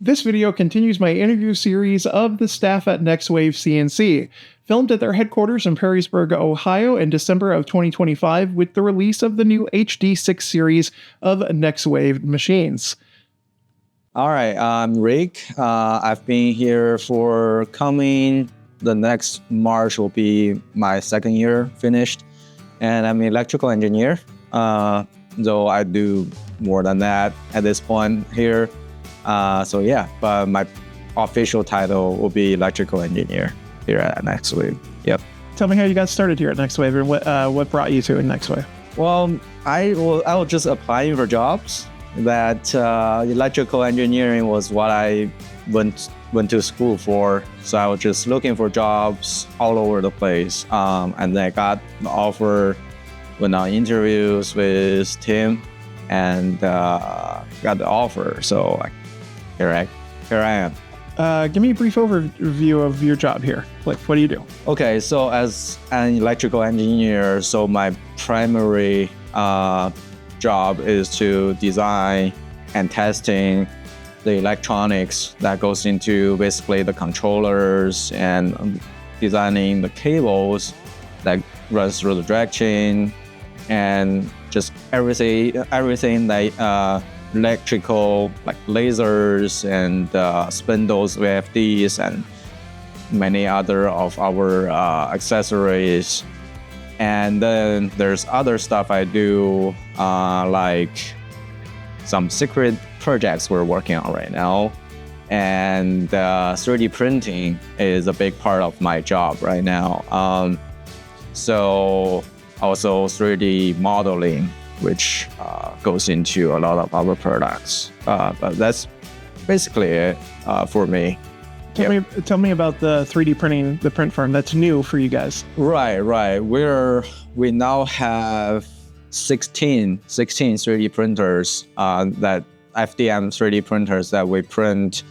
This video continues my interview series of the staff at Next Wave CNC, filmed at their headquarters in Perrysburg, Ohio in December of 2025 with the release of the new HD6 series of Next Wave machines. All right, I'm Ruike. I've been here for the next March will be my second year finished. And I'm an electrical engineer, though I do more than that at this point here. But my official title will be electrical engineer here at Next Wave. Yep. Tell me how you got started here at Next Wave and what brought you to Next Wave. Well, I was just applying for jobs. That electrical engineering was what I went to school for. So I was just looking for jobs all over the place. And then I got the offer, went on interviews with Tim, and got the offer. So here I am. Give me a brief overview of your job here. Like, what do you do? Okay, so as an electrical engineer, so my primary job is to design and testing the electronics that goes into basically the controllers and designing the cables that runs through the drag chain and just everything that electrical, like lasers and spindles, VFDs, and many other of our accessories. And then there's other stuff I do, like some secret projects we're working on right now. And 3D printing is a big part of my job right now. So also 3D modeling, which goes into a lot of our products. But that's basically it for me. Tell me about the 3D printing, the print farm. That's new for you guys. Right. We now have 16 3D printers, that FDM 3D printers that we print.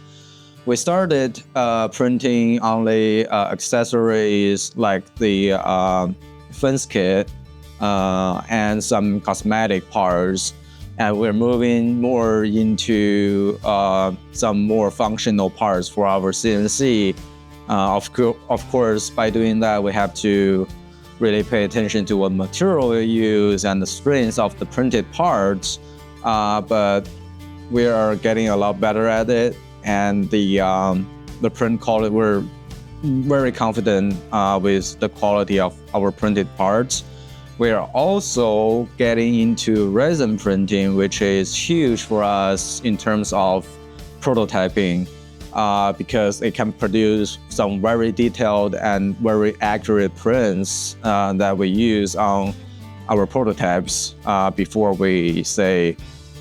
We started printing only accessories like the fence kit and some cosmetic parts. And we're moving more into some more functional parts for our CNC. Of course, by doing that, we have to really pay attention to what material we use and the strength of the printed parts. But we are getting a lot better at it. And the print quality, we're very confident with the quality of our printed parts. We are also getting into resin printing, which is huge for us in terms of prototyping, because it can produce some very detailed and very accurate prints that we use on our prototypes before we, say,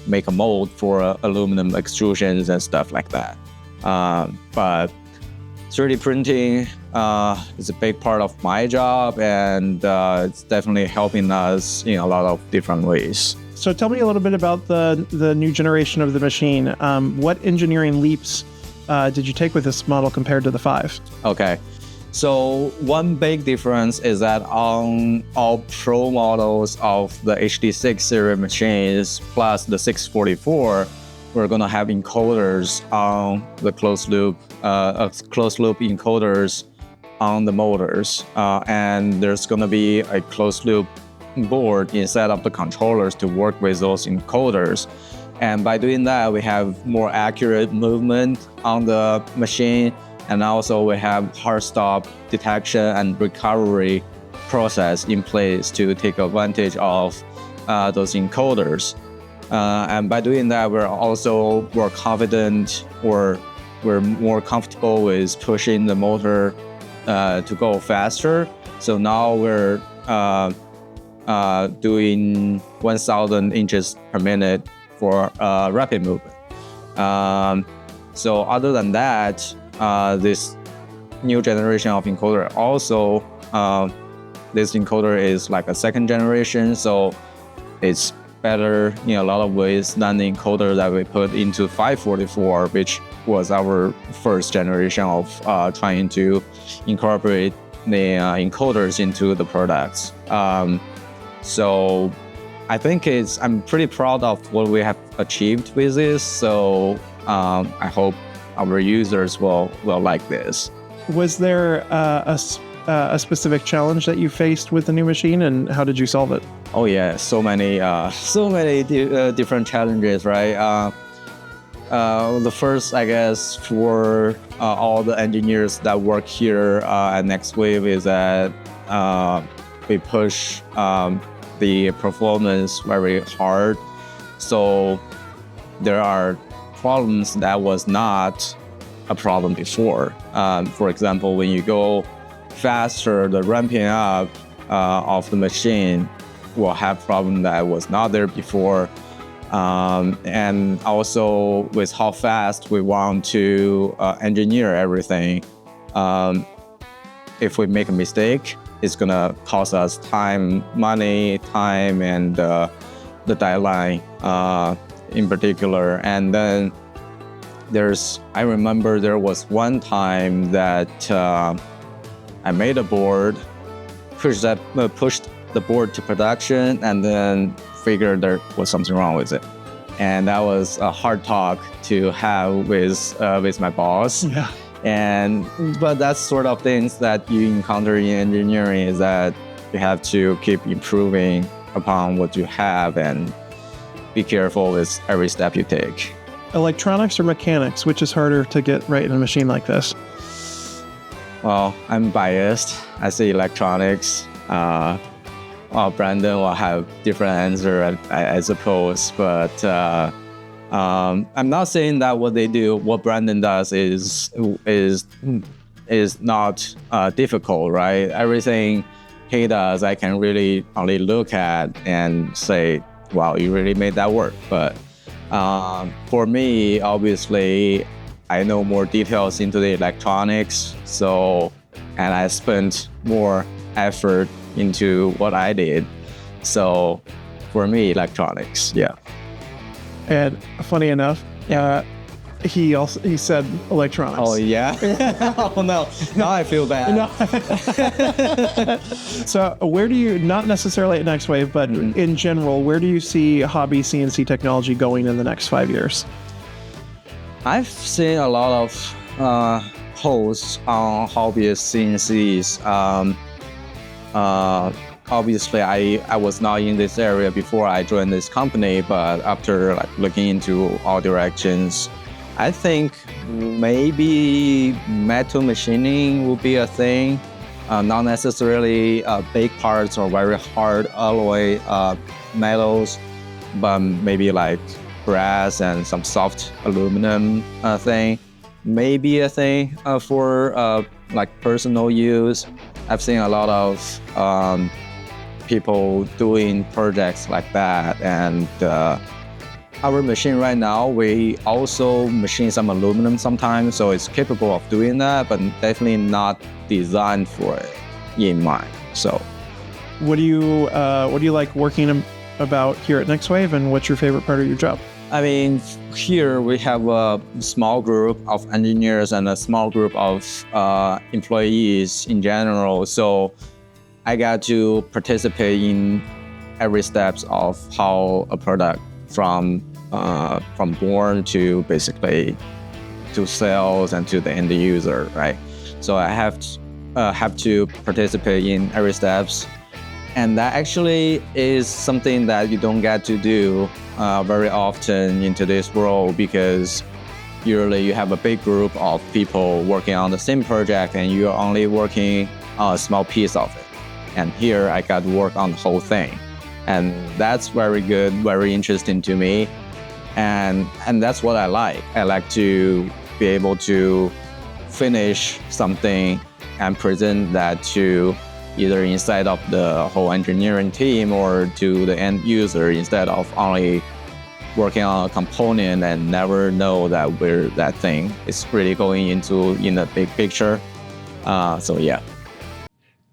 make a mold for aluminum extrusions and stuff like that. But 3D printing is a big part of my job, and it's definitely helping us in a lot of different ways. So tell me a little bit about the new generation of the machine. What engineering leaps did you take with this model compared to the 5? Okay, so one big difference is that on all pro models of the HD6 series machines plus the 644, we're going to have encoders on the closed loop encoders on the motors. And there's going to be a closed loop board inside of the controllers to work with those encoders. And by doing that, we have more accurate movement on the machine. And also we have hard stop detection and recovery process in place to take advantage of those encoders. And by doing that, we're also more confident, or we're more comfortable with pushing the motor to go faster. So now we're doing 1,000 inches per minute for rapid movement. So other than that, this new generation of encoder also, this encoder is like a second generation, so it's better in a lot of ways than the encoder that we put into 544, which was our first generation of trying to incorporate the encoders into the products. So I think I'm pretty proud of what we have achieved with this. So I hope our users will like this. Was there a specific challenge that you faced with the new machine, and how did you solve it? Oh yeah, so many different challenges, right? The first, I guess, for all the engineers that work here at Next Wave is that we push the performance very hard. So there are problems that was not a problem before. For example, when you go faster, the ramping up of the machine will have problem that was not there before. And also with how fast we want to engineer everything. If we make a mistake, it's gonna cost us time, and the deadline in particular. And then I remember there was one time that I made a board, pushed the board to production, and then figured there was something wrong with it. And that was a hard talk to have with my boss. Yeah. But that's sort of things that you encounter in engineering, is that you have to keep improving upon what you have and be careful with every step you take. Electronics or mechanics, which is harder to get right in a machine like this? Well, I'm biased. I say electronics. Brandon will have different answer, I suppose. But I'm not saying that what Brandon does is not difficult, right? Everything he does, I can really only look at and say, wow, you really made that work. But for me, obviously, I know more details into the electronics, and I spent more effort into what I did. So for me, electronics, yeah. And funny enough, he said electronics. Oh yeah. Oh no, now I feel bad. No. So where do you, not necessarily at Next Wave, but in general, where do you see hobby CNC technology going in the next 5 years? I've seen a lot of posts on hobbyist CNCs. Obviously, I was not in this area before I joined this company, but after looking into all directions, I think maybe metal machining will be a thing. Not necessarily big parts or very hard alloy metals, but maybe like brass and some soft aluminum thing. Maybe a thing for personal use. I've seen a lot of people doing projects like that, and our machine right now, we also machine some aluminum sometimes, so it's capable of doing that, but definitely not designed for it in mind. So, what do you like working about here at Next Wave, and what's your favorite part of your job? I mean, here we have a small group of engineers and a small group of employees in general. So I got to participate in every steps of how a product from born to basically to sales and to the end user, right? So I have to participate in every steps. And that actually is something that you don't get to do very often in today's world, because usually you have a big group of people working on the same project and you're only working on a small piece of it. And here I got to work on the whole thing. And that's very good, very interesting to me. And that's what I like. I like to be able to finish something and present that to either inside of the whole engineering team or to the end user, instead of only working on a component and never know that where that thing is really going into in the big picture. So yeah.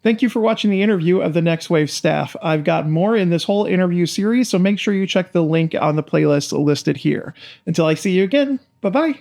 Thank you for watching the interview of the Next Wave staff. I've got more in this whole interview series, so make sure you check the link on the playlist listed here. Until I see you again, bye-bye.